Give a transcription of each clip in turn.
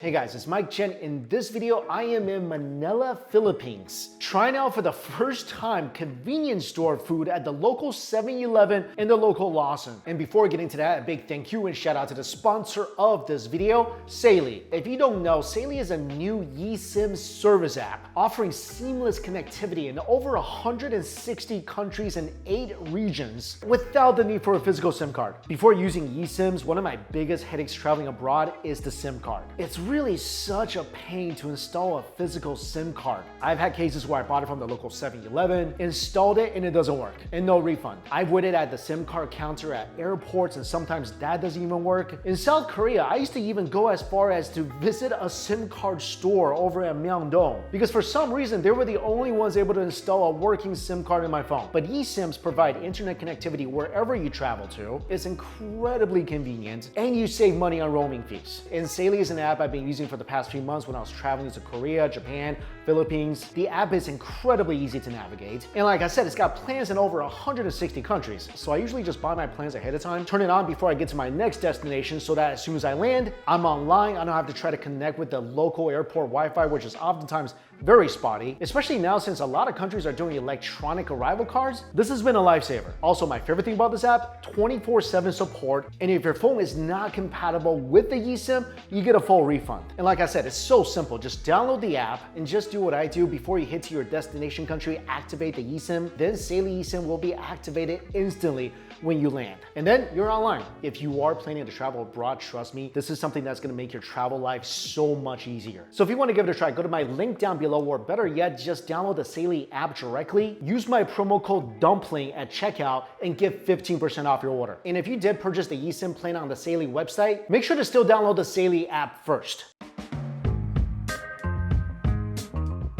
Hey guys, it's Mike Chen. In this video, I am in Manila, Philippines, trying out for the first time convenience store food at the local 7-Eleven and the local Lawson. And before getting to that, a big thank you and shout out to the sponsor of this video, Saily. If you don't know, Saily is a new eSIM service app offering seamless connectivity in over 160 countries and 8 regions without the need for a physical SIM card. Before using eSIMs, one of my biggest headaches traveling abroad is the SIM card. It's really such a pain to install a physical SIM card. I've had cases where I bought it from the local 7-Eleven, installed it, and it doesn't work, and no refund. I've waited at the SIM card counter at airports, and sometimes that doesn't even work. In South Korea, I used to even go as far as to visit a SIM card store over at Myeongdong, because for some reason, they were the only ones able to install a working SIM card in my phone. But eSIMs provide internet connectivity wherever you travel to. It's incredibly convenient, and you save money on roaming fees. And Saily is an app I've been using for the past few months when I was traveling to Korea, Japan, Philippines. The app is incredibly easy to navigate. And like I said, it's got plans in over 160 countries. So I usually just buy my plans ahead of time, turn it on before I get to my next destination so that as soon as I land, I'm online. I don't have to try to connect with the local airport Wi-Fi, which is oftentimes very spotty, especially now since a lot of countries are doing electronic arrival cards. This has been a lifesaver. Also, my favorite thing about this app, 24/7 support. And if your phone is not compatible with the eSIM, you get a full refund. And like I said, it's so simple. Just download the app and just do what I do. Before you hit to your destination country, activate the eSIM. Then Saily eSIM will be activated instantly when you land. And then you're online. If you are planning to travel abroad, trust me, this is something that's gonna make your travel life so much easier. So if you wanna give it a try, go to my link down below, or better yet, just download the Saily app directly. Use my promo code DUMPLING at checkout and get 15% off your order. And if you did purchase the eSIM plan on the Saily website, make sure to still download the Saily app first.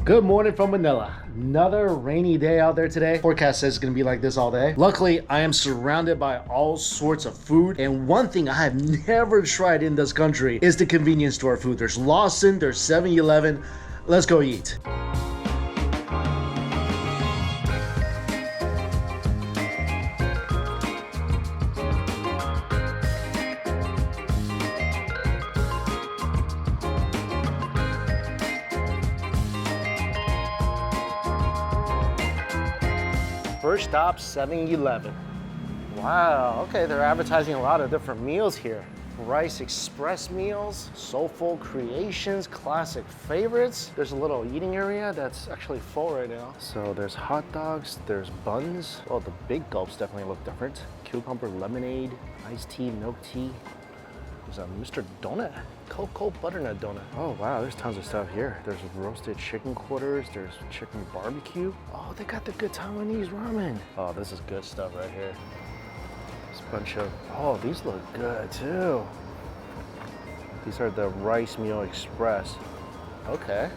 Good morning from Manila. Another rainy day out there today. Forecast says it's gonna be like this all day. Luckily, I am surrounded by all sorts of food. And one thing I have never tried in this country is the convenience store food. There's Lawson, there's 7-Eleven. Let's go eat. First stop, 7-Eleven. Wow, okay, they're advertising a lot of different meals here. Rice Express meals, Soulful Creations, classic favorites. There's a little eating area that's actually full right now. So there's hot dogs, there's buns. Oh, the big gulps definitely look different. Cucumber lemonade, iced tea, milk tea. There's a Mr. Donut, cocoa butternut donut. Oh wow, there's tons of stuff here. There's roasted chicken quarters, there's chicken barbecue. Oh, they got the good Taiwanese ramen. Oh, this is good stuff right here. Bunch of, oh, these look good too. These are the rice meal express. Okay.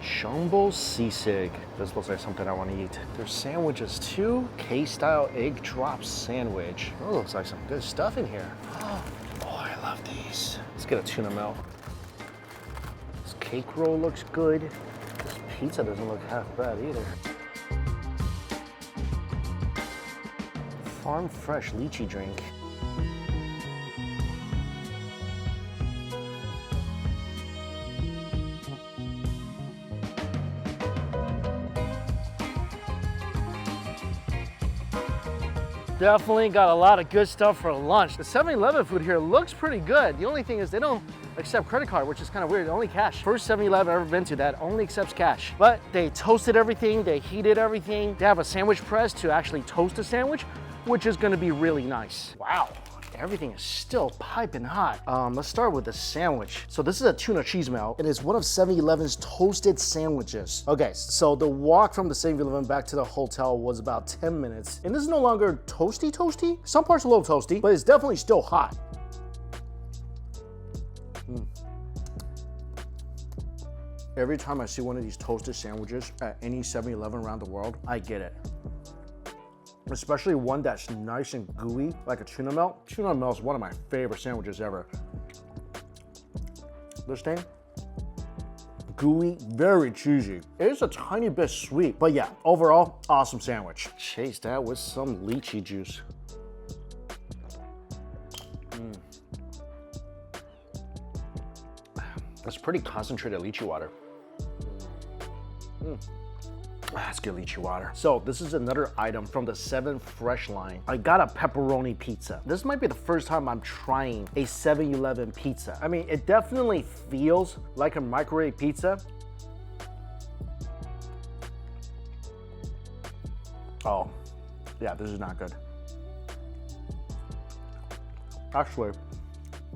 Jumbo sisig. This looks like something I want to eat. There's sandwiches too. K-style egg drop sandwich. Oh, looks like some good stuff in here. Oh, I love these. Let's get a tuna melt. This cake roll looks good. This pizza doesn't look half bad either. Farm fresh lychee drink. Definitely got a lot of good stuff for lunch. The 7-Eleven food here looks pretty good. The only thing is they don't accept credit card, which is kind of weird. Only cash. First 7-Eleven I've ever been to that only accepts cash. But they toasted everything, they heated everything. They have a sandwich press to actually toast a sandwich, which is gonna be really nice. Wow, everything is still piping hot. Let's start with the sandwich. So this is a tuna cheese melt. It is one of 7-Eleven's toasted sandwiches. Okay, so the walk from the 7-Eleven back to the hotel was about 10 minutes. And this is no longer toasty. Some parts a little toasty, but it's definitely still hot. Every time I see one of these toasted sandwiches at any 7-Eleven around the world, I get it. Especially one that's nice and gooey, like a tuna melt. Tuna melt is one of my favorite sandwiches ever. This thing, gooey, very cheesy. It is a tiny bit sweet, but yeah, overall, awesome sandwich. Chase that with some lychee juice. It's pretty concentrated lychee water. That's good lychee water. So this is another item from the 7 Fresh line. I got a pepperoni pizza. This might be the first time I'm trying a 7-Eleven pizza. I mean, it definitely feels like a microwave pizza. Oh, yeah, this is not good. Actually,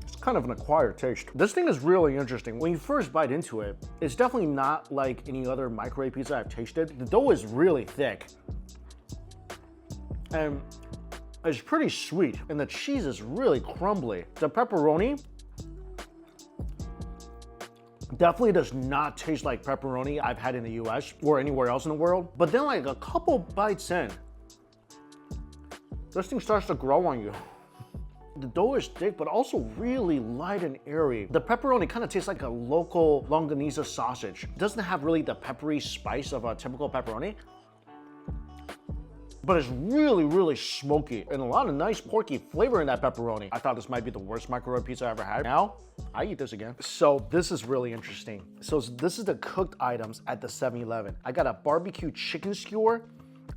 it's kind of an acquired taste. This thing is really interesting. When you first bite into it, it's definitely not like any other microwave pizza I've tasted. The dough is really thick. And it's pretty sweet. And the cheese is really crumbly. The pepperoni definitely does not taste like pepperoni I've had in the US or anywhere else in the world. But then like a couple bites in, this thing starts to grow on you. The dough is thick, but also really light and airy. The pepperoni kind of tastes like a local longanisa sausage. It doesn't have really the peppery spice of a typical pepperoni, but it's really, really smoky and a lot of nice porky flavor in that pepperoni. I thought this might be the worst microwave pizza I ever had. Now, I eat this again. So this is really interesting. So this is the cooked items at the 7-Eleven. I got a barbecue chicken skewer,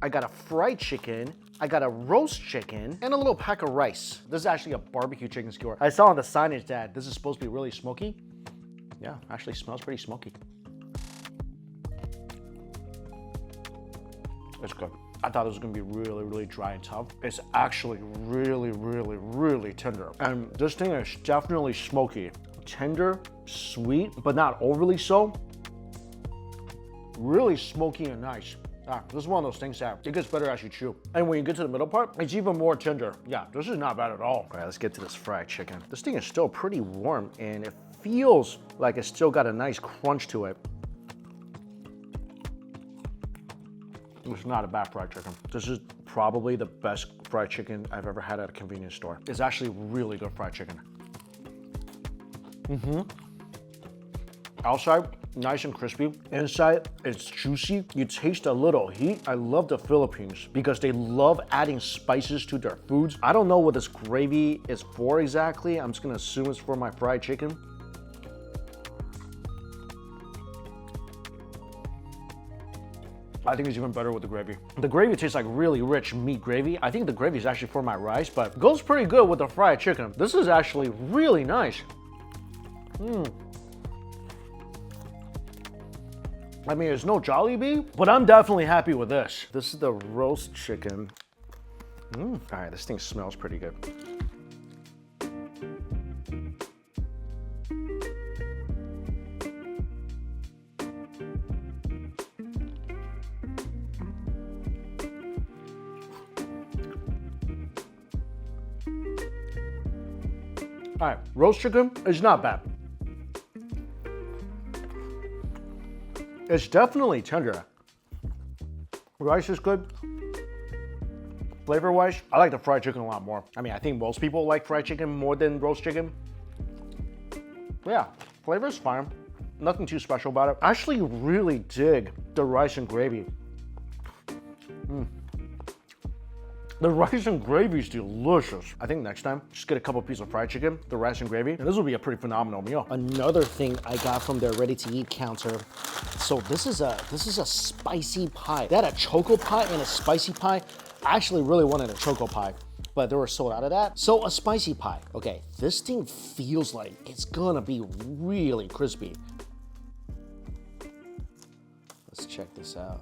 I got a fried chicken, I got a roast chicken, and a little pack of rice. This is actually a barbecue chicken skewer. I saw on the signage that this is supposed to be really smoky. Yeah, actually smells pretty smoky. It's good. I thought it was gonna be really, really dry and tough. It's actually really, really, really tender. And this thing is definitely smoky. Tender, sweet, but not overly so. Really smoky and nice. This is one of those things that it gets better as you chew. And when you get to the middle part, it's even more tender. Yeah, this is not bad at all. All right, let's get to this fried chicken. This thing is still pretty warm and it feels like it's still got a nice crunch to it. It's not a bad fried chicken. This is probably the best fried chicken I've ever had at a convenience store. It's actually really good fried chicken. Outside, nice and crispy. Inside, it's juicy. You taste a little heat. I love the Philippines because they love adding spices to their foods. I don't know what this gravy is for exactly. I'm just gonna assume it's for my fried chicken. I think it's even better with the gravy. The gravy tastes like really rich meat gravy. I think the gravy is actually for my rice, but goes pretty good with the fried chicken. This is actually really nice. I mean, it's no Jollibee, but I'm definitely happy with this. This is the roast chicken. All right, this thing smells pretty good. All right, roast chicken is not bad. It's definitely tender. Rice is good. Flavor-wise, I like the fried chicken a lot more. I mean, I think most people like fried chicken more than roast chicken. But yeah, flavor is fine. Nothing too special about it. I actually really dig the rice and gravy. The rice and gravy is delicious. I think next time, just get a couple pieces of fried chicken, the rice and gravy, and this will be a pretty phenomenal meal. Another thing I got from their ready-to-eat counter. So this is a spicy pie. They had a choco pie and a spicy pie. I actually really wanted a choco pie, but they were sold out of that. So a spicy pie. Okay, this thing feels like it's gonna be really crispy. Let's check this out.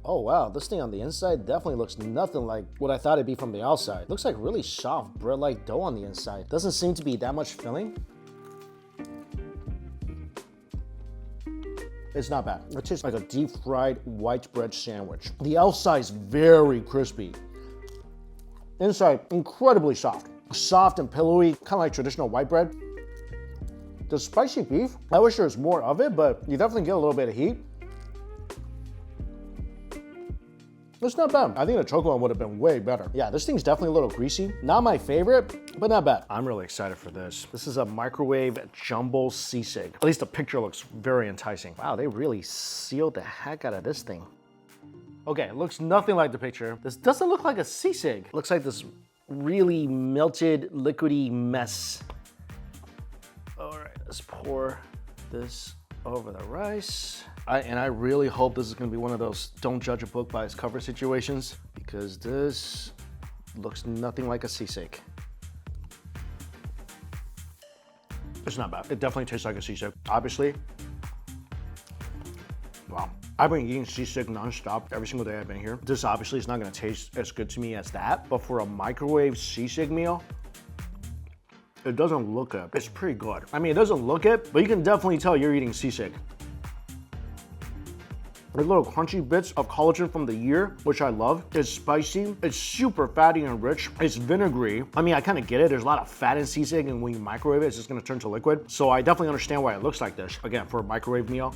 Oh wow, this thing on the inside definitely looks nothing like what I thought it'd be from the outside. Looks like really soft bread-like dough on the inside. Doesn't seem to be that much filling. It's not bad. It tastes like a deep-fried white bread sandwich. The outside is very crispy. Inside, incredibly soft. Soft and pillowy, kind of like traditional white bread. The spicy beef, I wish there was more of it, but you definitely get a little bit of heat. It's not bad. I think the chocolate one would have been way better. Yeah, this thing's definitely a little greasy. Not my favorite, but not bad. I'm really excited for this. This is a microwave jumbo sisig. At least the picture looks very enticing. Wow, they really sealed the heck out of this thing. Okay, it looks nothing like the picture. This doesn't look like a sisig. Looks like this really melted, liquidy mess. All right, let's pour this over the rice. I really hope this is gonna be one of those don't judge a book by its cover situations, because this looks nothing like a sisig. It's not bad. It definitely tastes like a sisig. Obviously, wow. I've been eating sisig nonstop every single day I've been here. This obviously is not gonna taste as good to me as that, but for a microwave sisig meal, it doesn't look it. It's pretty good. I mean, it doesn't look it, but you can definitely tell you're eating sisig. The little crunchy bits of collagen from the ear, which I love. It's spicy, it's super fatty and rich, it's vinegary. I mean, I kind of get it. There's a lot of fat in sisig, and when you microwave it, it's just gonna turn to liquid. So I definitely understand why it looks like this. Again, for a microwave meal,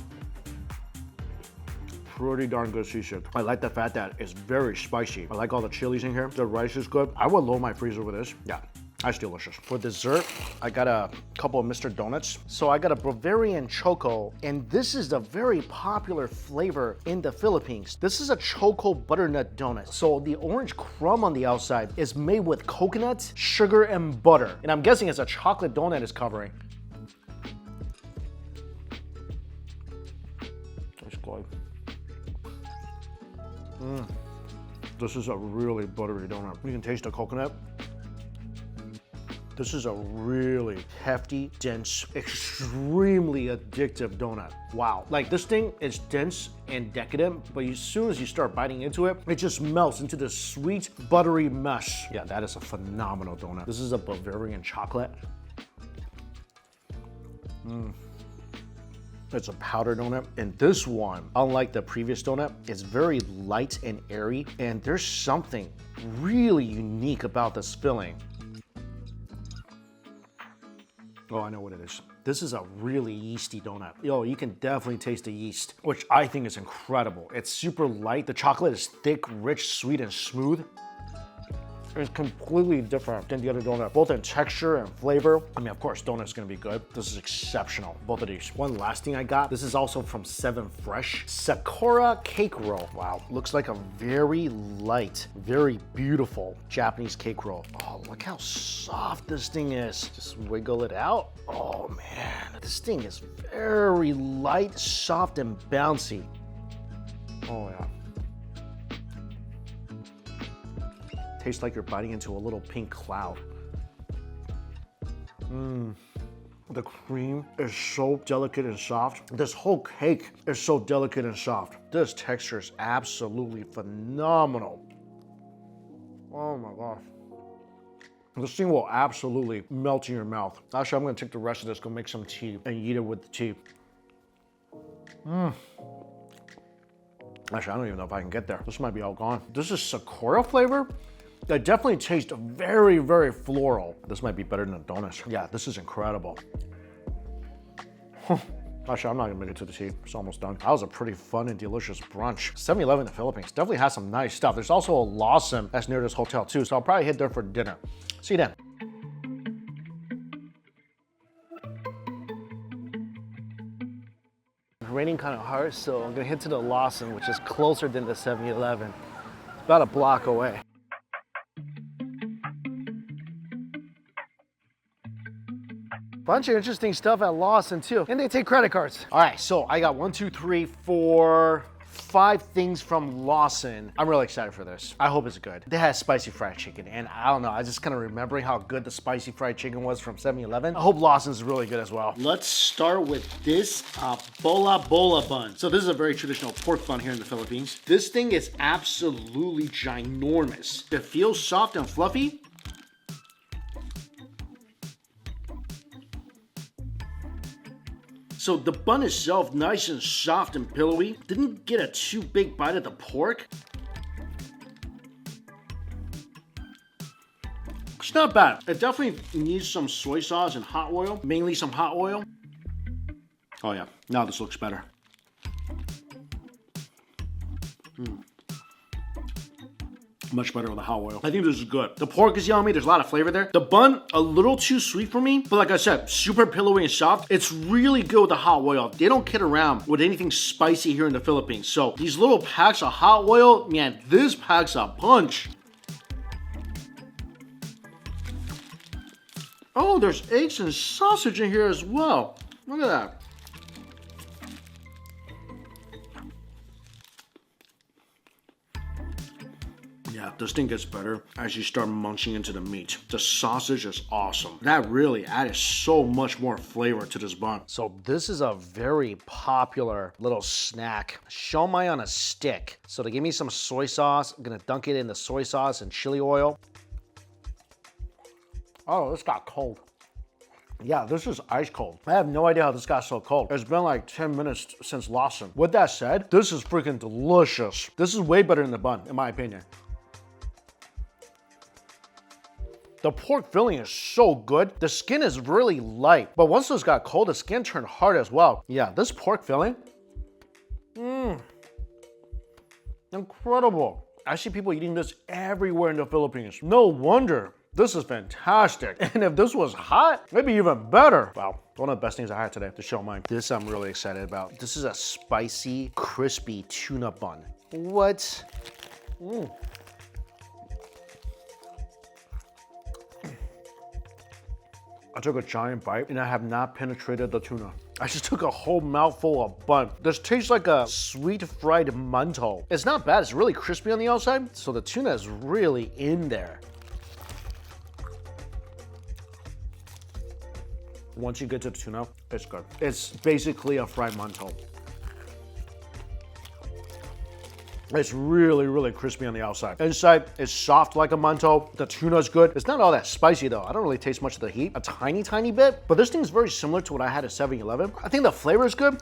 pretty darn good sisig. I like the fact that it's very spicy. I like all the chilies in here. The rice is good. I would load my freezer with this. Yeah. That's delicious. For dessert, I got a couple of Mr. Donuts. So I got a Bavarian Choco, and this is a very popular flavor in the Philippines. This is a Choco butternut donut. So the orange crumb on the outside is made with coconut, sugar, and butter. And I'm guessing it's a chocolate donut it's covering. It's good. This is a really buttery donut. You can taste the coconut. This is a really hefty, dense, extremely addictive donut. Wow. Like, this thing is dense and decadent, but as soon as you start biting into it, it just melts into this sweet, buttery mesh. Yeah, that is a phenomenal donut. This is a Bavarian chocolate. It's a powder donut. And this one, unlike the previous donut, is very light and airy. And there's something really unique about this filling. Oh, I know what it is. This is a really yeasty donut. Yo, you can definitely taste the yeast, which I think is incredible. It's super light. The chocolate is thick, rich, sweet, and smooth. It's completely different than the other donut, both in texture and flavor. I mean, of course, donut's gonna be good. This is exceptional, both of these. One last thing I got, this is also from 7 Fresh. Sakura cake roll. Wow, looks like a very light, very beautiful Japanese cake roll. Oh, look how soft this thing is. Just wiggle it out. Oh man, this thing is very light, soft, and bouncy. Oh yeah. Tastes like you're biting into a little pink cloud. The cream is so delicate and soft. This whole cake is so delicate and soft. This texture is absolutely phenomenal. Oh my gosh. This thing will absolutely melt in your mouth. Actually, I'm gonna take the rest of this, go make some tea, and eat it with the tea. Actually, I don't even know if I can get there. This might be all gone. This is Sakura flavor. It definitely tastes very, very floral. This might be better than a donut. Yeah, this is incredible. Actually, I'm not gonna make it to the tea. It's almost done. That was a pretty fun and delicious brunch. 7-Eleven in the Philippines definitely has some nice stuff. There's also a Lawson that's near this hotel too, so I'll probably head there for dinner. See you then. It's raining kind of hard, so I'm gonna head to the Lawson, which is closer than the 7-Eleven. It's about a block away. Bunch of interesting stuff at Lawson too. And they take credit cards. All right, so I got 1, 2, 3, 4, 5 things from Lawson. I'm really excited for this. I hope it's good. They had spicy fried chicken, and I don't know, I just kind of remembering how good the spicy fried chicken was from 7-Eleven. I hope Lawson's really good as well. Let's start with this bola bola bun. So this is a very traditional pork bun here in the Philippines. This thing is absolutely ginormous. It feels soft and fluffy. So the bun itself, nice and soft and pillowy. Didn't get a too big bite of the pork. It's not bad. It definitely needs some soy sauce and hot oil, mainly some hot oil. Oh yeah, now this looks better. Much better with the hot oil. I think this is good. The pork is yummy. There's a lot of flavor there. The bun, a little too sweet for me, but like I said, super pillowy and soft. It's really good with the hot oil. They don't kid around with anything spicy here in the Philippines. So these little packs of hot oil, man, this packs a punch. Oh, there's eggs and sausage in here as well. Look at that. Yeah, this thing gets better as you start munching into the meat. The sausage is awesome. That really added so much more flavor to this bun. So this is a very popular little snack. Siomai on a stick. So they give me some soy sauce. I'm gonna dunk it in the soy sauce and chili oil. Oh, this got cold. Yeah, this is ice cold. I have no idea how this got so cold. It's been like 10 minutes since Lawson. With that said, this is freaking delicious. This is way better than the bun, in my opinion. The pork filling is so good. The skin is really light, but once this got cold, the skin turned hard as well. Yeah, this pork filling, incredible. I see people eating this everywhere in the Philippines. No wonder. This is fantastic. And if this was hot, maybe even better. Wow, one of the best things I had today, to show mine. This I'm really excited about. This is a spicy, crispy tuna bun. What? I took a giant bite and I have not penetrated the tuna. I just took a whole mouthful of bun. This tastes like a sweet fried mantou. It's not bad, it's really crispy on the outside, so the tuna is really in there. Once you get to the tuna, it's good. It's basically a fried mantou. It's really, really crispy on the outside. Inside, it's soft like a mantou. The tuna's good. It's not all that spicy though. I don't really taste much of the heat. A tiny, tiny bit. But this thing's very similar to what I had at 7-Eleven. I think the flavor is good.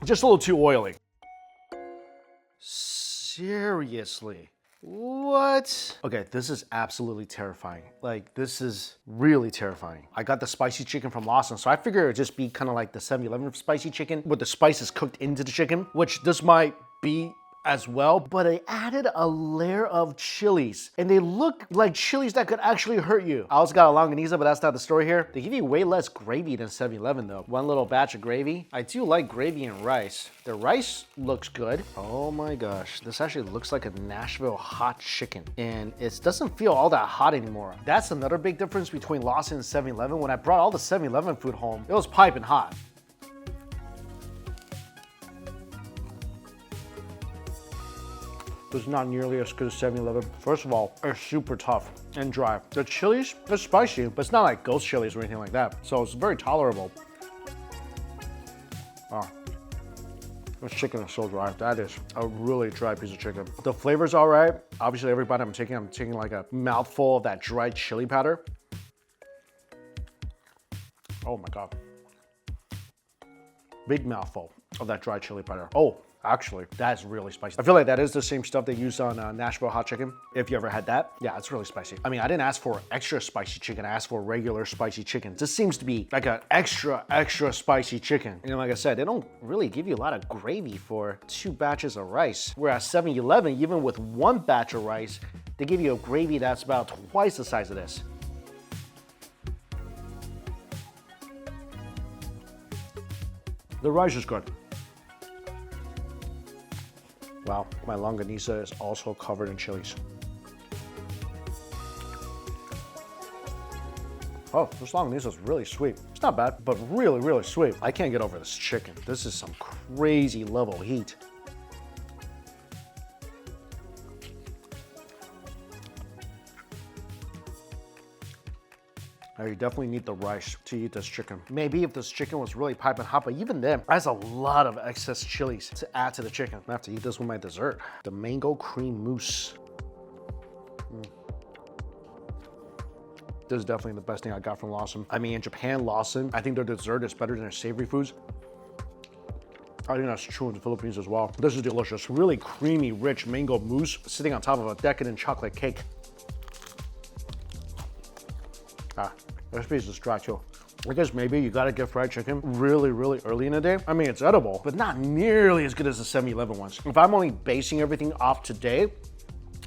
Just a little too oily. Seriously. What? Okay, this is absolutely terrifying. Like, this is really terrifying. I got the spicy chicken from Lawson, so I figured it would just be kind of like the 7-Eleven spicy chicken with the spices cooked into the chicken, which this might be as well, but I added a layer of chilies and they look like chilies that could actually hurt you. I also got a longaniza, but that's not the story here. They give you way less gravy than 7-Eleven though. One little batch of gravy. I do like gravy and rice. The rice looks good. Oh my gosh, this actually looks like a Nashville hot chicken and it doesn't feel all that hot anymore. That's another big difference between Lawson and 7-Eleven. When I brought all the 7-Eleven food home, it was piping hot. It's not nearly as good as 7-Eleven. First of all, it's super tough and dry. The chilies, it's spicy, but it's not like ghost chilies or anything like that. So it's very tolerable. Oh, this chicken is so dry. That is a really dry piece of chicken. The flavor's all right. Obviously, every bite I'm taking like a mouthful of that dried chili powder. Oh my God. Big mouthful of that dried chili powder. Oh. Actually, that's really spicy. I feel like that is the same stuff they use on Nashville hot chicken. If you ever had that, yeah, it's really spicy. I mean, I didn't ask for extra spicy chicken. I asked for regular spicy chicken. This seems to be like an extra spicy chicken. And like I said, they don't really give you a lot of gravy for 2 batches of rice. Whereas 7-Eleven, even with 1 batch of rice, they give you a gravy that's about twice the size of this. The rice is good. Wow, my longaniza is also covered in chilies. Oh, this longaniza is really sweet. It's not bad, but really, really sweet. I can't get over this chicken. This is some crazy level heat. You definitely need the rice to eat this chicken. Maybe if this chicken was really piping hot, but even then, that's a lot of excess chilies to add to the chicken. I have to eat this with my dessert. The mango cream mousse. This is definitely the best thing I got from Lawson. I mean, in Japan, Lawson, I think their dessert is better than their savory foods. I think that's true in the Philippines as well. This is delicious. Really creamy, rich mango mousse sitting on top of a decadent chocolate cake. This piece is dry too. I guess maybe you gotta get fried chicken really, really early in the day. I mean, it's edible, but not nearly as good as the 7-Eleven ones. If I'm only basing everything off today,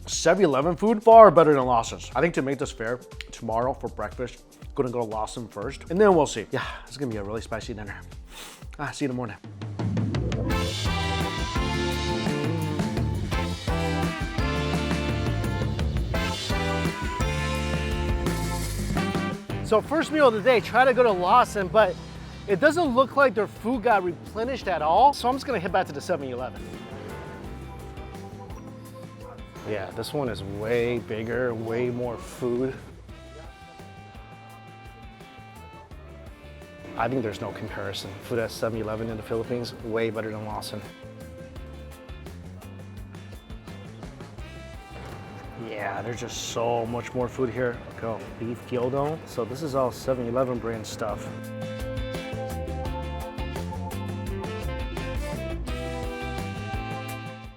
7-Eleven food, far better than Lawson's. I think to make this fair, tomorrow for breakfast, I'm gonna go to Lawson first, and then we'll see. Yeah, it's gonna be a really spicy dinner. See you in the morning. So first meal of the day, try to go to Lawson, but it doesn't look like their food got replenished at all. So I'm just gonna head back to the 7-Eleven. Yeah, this one is way bigger, way more food. I think there's no comparison. Food at 7-Eleven in the Philippines, way better than Lawson. Yeah, there's just so much more food here. Go, beef gyudon. So this is all 7-Eleven brand stuff.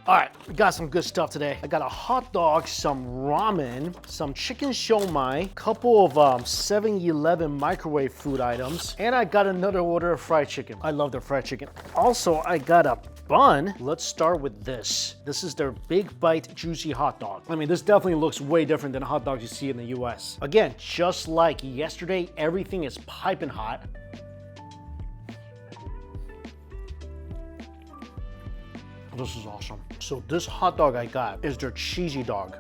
All right, we got some good stuff today. I got a hot dog, some ramen, some chicken siomai, couple of 7-Eleven microwave food items, and I got another order of fried chicken. I love their fried chicken. Also, I got a bun. Let's start with this. This is their big bite juicy hot dog. I mean, this definitely looks way different than hot dogs you see in the US. Again, just like yesterday, everything is piping hot. This is awesome. So this hot dog I got is their cheesy dog.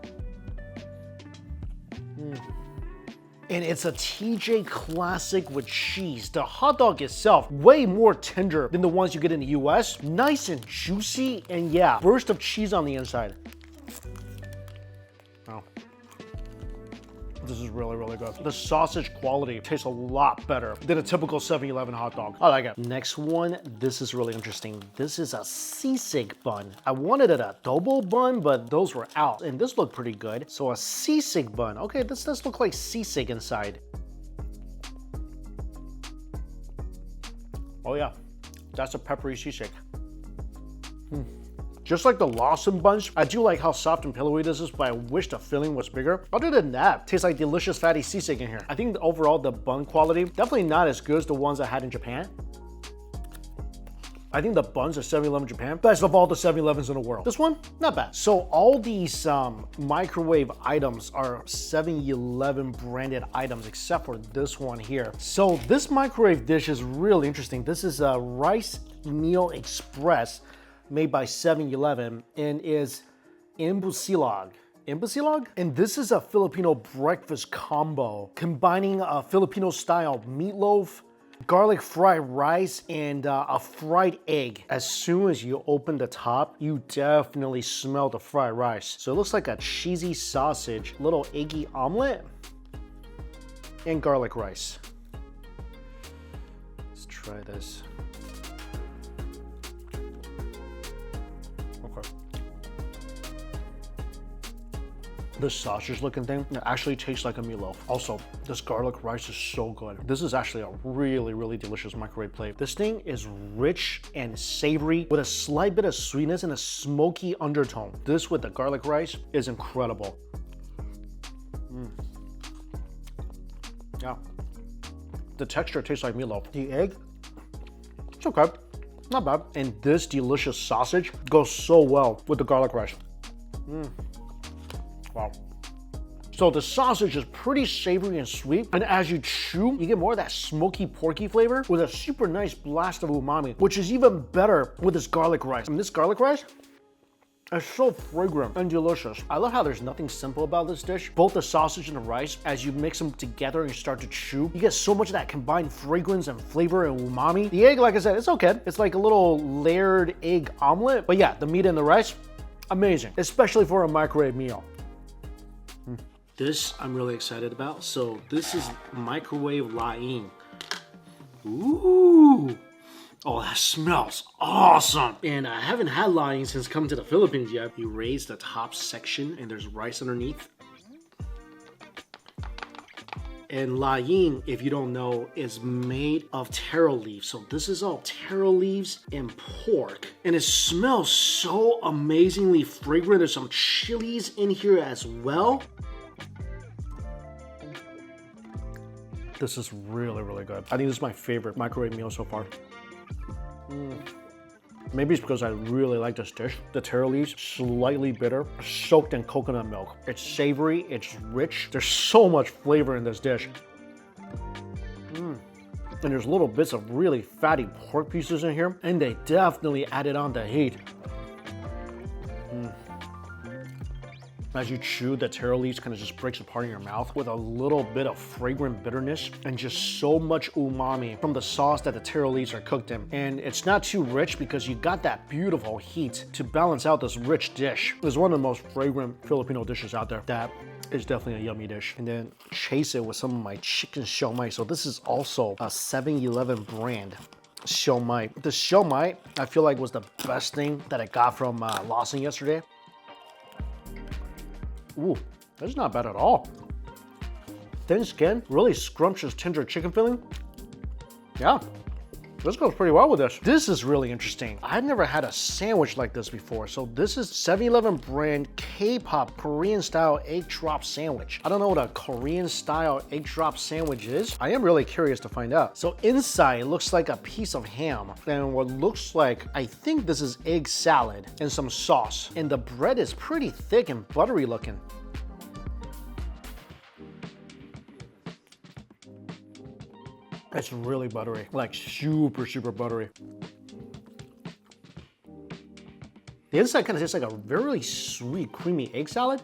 And it's a TJ classic with cheese. The hot dog itself, way more tender than the ones you get in the US. Nice and juicy, and yeah, burst of cheese on the inside. Oh. This is really, really good. The sausage quality tastes a lot better than a typical 7-Eleven hot dog. I like it. Next one, this is really interesting. This is a sisig bun. I wanted an adobo bun, but those were out, and this looked pretty good. So a sisig bun. Okay, this does look like sisig inside. Oh yeah, that's a peppery sisig. Just like the Lawson bunch, I do like how soft and pillowy this is, but I wish the filling was bigger. Other than that, tastes like delicious fatty sisig in here. I think overall the bun quality, definitely not as good as the ones I had in Japan. I think the buns at 7-Eleven Japan, best of all the 7-Elevens in the world. This one, not bad. So all these microwave items are 7-Eleven branded items, except for this one here. So this microwave dish is really interesting. This is a rice meal express made by 7-Eleven and is imbusilog. Imbusilog? And this is a Filipino breakfast combo, combining a Filipino style meatloaf, garlic fried rice, and a fried egg. As soon as you open the top, you definitely smell the fried rice. So it looks like a cheesy sausage, little eggy omelet, and garlic rice. Let's try this. This sausage looking thing, it actually tastes like a meatloaf. Also, this garlic rice is so good. This is actually a really, really delicious microwave plate. This thing is rich and savory with a slight bit of sweetness and a smoky undertone. This with the garlic rice is incredible. Yeah. The texture tastes like meatloaf. The egg, it's okay, not bad. And this delicious sausage goes so well with the garlic rice. Wow. So the sausage is pretty savory and sweet, and as you chew, you get more of that smoky porky flavor with a super nice blast of umami, which is even better with this garlic rice. And this garlic rice is so fragrant and delicious. I love how there's nothing simple about this dish. Both the sausage and the rice, as you mix them together and you start to chew, you get so much of that combined fragrance and flavor and umami. The egg, like I said, it's okay. It's like a little layered egg omelet, but yeah, the meat and the rice, amazing, especially for a microwave meal. This I'm really excited about. So this is microwave laing. Ooh. Oh, that smells awesome. And I haven't had laing since coming to the Philippines yet. You raise the top section and there's rice underneath. And laing, if you don't know, is made of taro leaves. So this is all taro leaves and pork. And it smells so amazingly fragrant. There's some chilies in here as well. This is really, really good. I think this is my favorite microwave meal so far. Maybe it's because I really like this dish. The taro leaves, slightly bitter, soaked in coconut milk. It's savory, it's rich. There's so much flavor in this dish. And there's little bits of really fatty pork pieces in here, and they definitely added on the heat. As you chew, the taro leaves kind of just breaks apart in your mouth with a little bit of fragrant bitterness and just so much umami from the sauce that the taro leaves are cooked in. And it's not too rich because you got that beautiful heat to balance out this rich dish. It's one of the most fragrant Filipino dishes out there. That is definitely a yummy dish. And then chase it with some of my chicken siomai. So this is also a 7-Eleven brand siomai. The siomai, I feel like, was the best thing that I got from Lawson yesterday. Ooh, that's not bad at all. Thin skin, really scrumptious, tender chicken filling. Yeah, this goes pretty well with this. This is really interesting. I've never had a sandwich like this before. So this is 7-Eleven brand K-pop Korean style egg drop sandwich. I don't know what a Korean style egg drop sandwich is. I am really curious to find out. So inside it looks like a piece of ham and what looks like, I think this is egg salad and some sauce. And the bread is pretty thick and buttery looking. It's really buttery, like super, super buttery. The inside kind of tastes like a very sweet, creamy egg salad.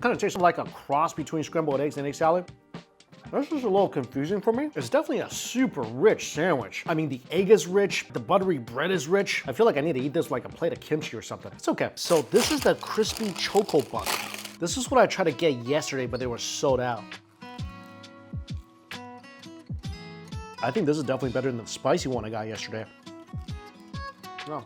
Kind of tastes like a cross between scrambled eggs and egg salad. This is a little confusing for me. It's definitely a super rich sandwich. I mean, the egg is rich, the buttery bread is rich. I feel like I need to eat this with like a plate of kimchi or something. It's okay. So this is the crispy choco bun. This is what I tried to get yesterday, but they were sold out. I think this is definitely better than the spicy one I got yesterday. Oh.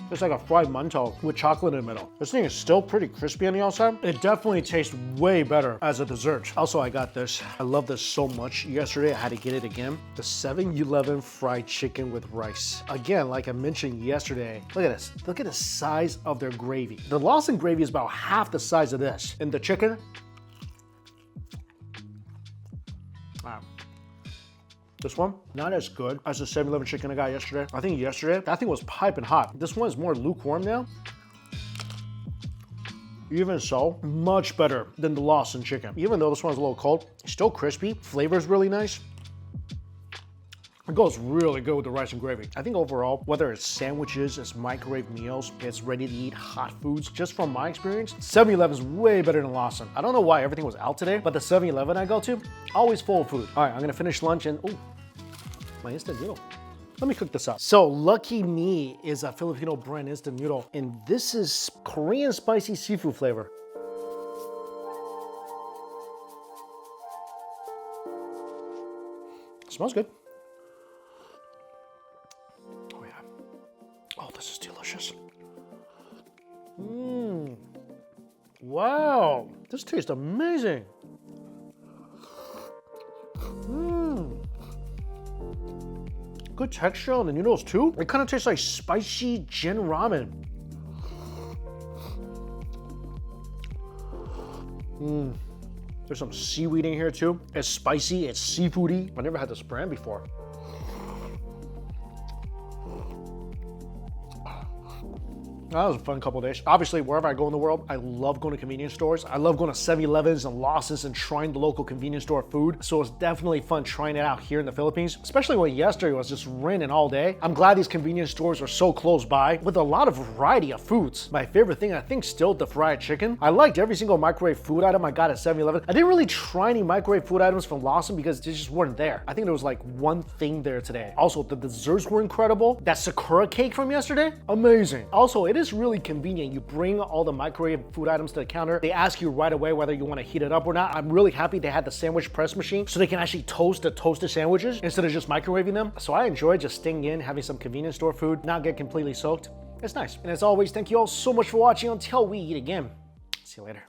It's like a fried mantou with chocolate in the middle. This thing is still pretty crispy on the outside. It definitely tastes way better as a dessert. Also, I got this. I love this so much. Yesterday, I had to get it again. The 7-Eleven fried chicken with rice. Again, like I mentioned yesterday, look at this. Look at the size of their gravy. The Lawson gravy is about half the size of this. And the chicken, wow. This one, not as good as the 7-Eleven chicken I got yesterday. I think yesterday, that thing was piping hot. This one is more lukewarm now. Even so, much better than the Lawson chicken. Even though this one's a little cold, it's still crispy. Flavor's really nice. It goes really good with the rice and gravy. I think overall, whether it's sandwiches, it's microwave meals, it's ready to eat hot foods, just from my experience, 7-Eleven is way better than Lawson. I don't know why everything was out today, but the 7-Eleven I go to, always full of food. All right, I'm gonna finish lunch and, ooh, my instant noodle. Let me cook this up. So Lucky Me is a Filipino brand instant noodle, and this is Korean spicy seafood flavor. Smells good. Oh yeah. Oh, this is delicious. Mmm. Wow, this tastes amazing. Mmm. Good texture on the noodles too. It kind of tastes like spicy gin ramen. Mmm. There's some seaweed in here too. It's spicy, it's seafoody. I never had this brand before. That was a fun couple of days. Obviously, wherever I go in the world, I love going to convenience stores. I love going to 7-Elevens and Lawson's and trying the local convenience store food. So it's definitely fun trying it out here in the Philippines, especially when yesterday was just raining all day. I'm glad these convenience stores are so close by with a lot of variety of foods. My favorite thing, I think, still the fried chicken. I liked every single microwave food item I got at 7-Eleven. I didn't really try any microwave food items from Lawson because they just weren't there. I think there was like one thing there today. Also, the desserts were incredible. That Sakura cake from yesterday, amazing. Also, it is really convenient. You bring all the microwave food items to the counter. They ask you right away whether you want to heat it up or not. I'm really happy they had the sandwich press machine so they can actually toast the toasted sandwiches instead of just microwaving them. So I enjoy just staying in, having some convenience store food, not get completely soaked. It's nice. And as always, thank you all so much for watching. Until we eat again. See you later.